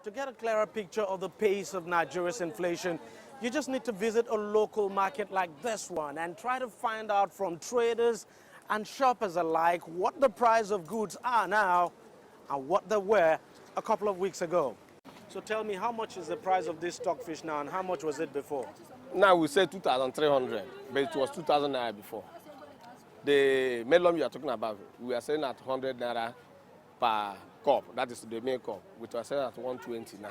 To get a clearer picture of the pace of Nigeria's inflation, you just need to visit a local market like this one and try to find out from traders and shoppers alike what the price of goods are now and what they were a couple of weeks ago. So tell me, how much is the price of this stockfish now and how much was it before? Now we say 2,300, but it was 2,000 naira before. The melon you are talking about, we are selling at 100 naira per cup. That is the main cup. We are selling at 120 now.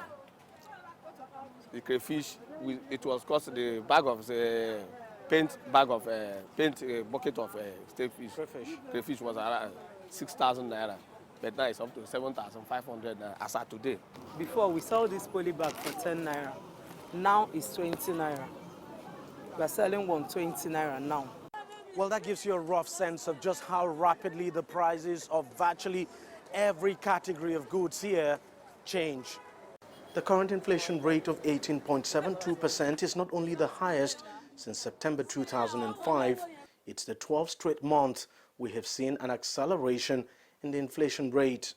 The crayfish, it was cost the bag of the paint bucket of crayfish was around 6,000 naira. But now it's up to 7,500 naira as of today. Before we sold this poly bag for 10 naira. Now it's 20 naira. We're selling 120 naira now. Well, that gives you a rough sense of just how rapidly the prices of virtually every category of goods here change. The current inflation rate of 18.72% is not only the highest since September 2005, it's the 12th straight month we have seen an acceleration in the inflation rate.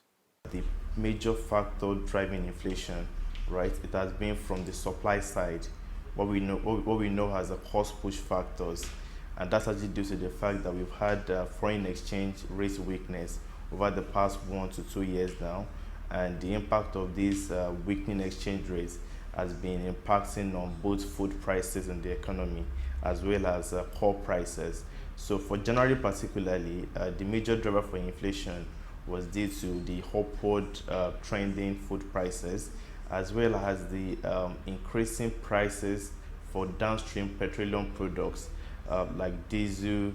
The major factor driving inflation, right, it has been from the supply side, what we know as the cost push factors. And that's actually due to the fact that we've had foreign exchange rate weakness over the past 1 to 2 years now. And the impact of these weakening exchange rates has been impacting on both food prices in the economy as well as core prices. So for January particularly, the major driver for inflation was due to the upward trending food prices as well as the increasing prices for downstream petroleum products like diesel,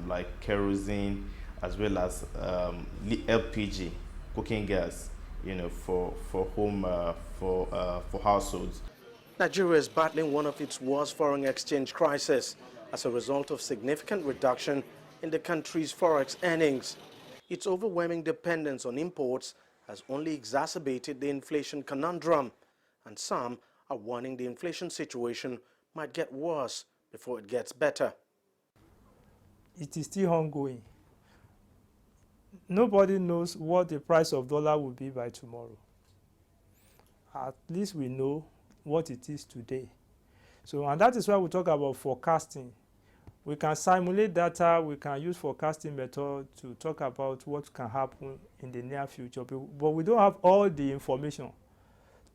like kerosene, as well as LPG, cooking gas, you know, for home, for households. Nigeria is battling one of its worst foreign exchange crises as a result of significant reduction in the country's forex earnings. Its overwhelming dependence on imports has only exacerbated the inflation conundrum, and some are warning the inflation situation might get worse before it gets better. It is still ongoing. Nobody knows what the price of dollar will be by tomorrow. At least we know what it is today. So, and that is why we talk about forecasting. We can simulate data, we can use forecasting method to talk about what can happen in the near future, but we don't have all the information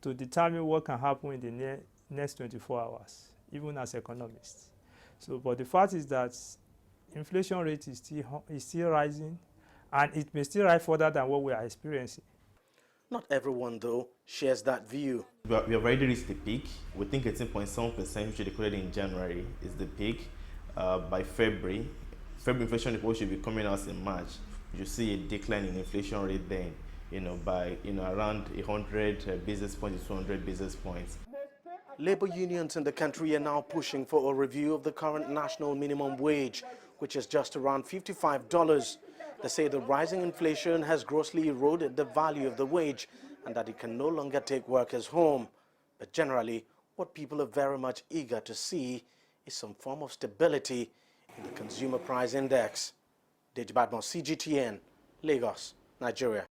to determine what can happen in the next 24 hours, even as economists. So, but the fact is that inflation rate is still rising, and it may still rise further than what we are experiencing. Not everyone, though, shares that view. We have already reached the peak. We think 18.7%, which we declared in January, is the peak. By February inflation report should be coming out in March. You see a decline in inflation rate then, by around 100 basis points to 200 basis points. Labor unions in the country are now pushing for a review of the current national minimum wage, which is just around $55. They say the rising inflation has grossly eroded the value of the wage and that it can no longer take workers home. But generally, what people are very much eager to see is some form of stability in the consumer price index. Deji, Badmus, CGTN, Lagos, Nigeria.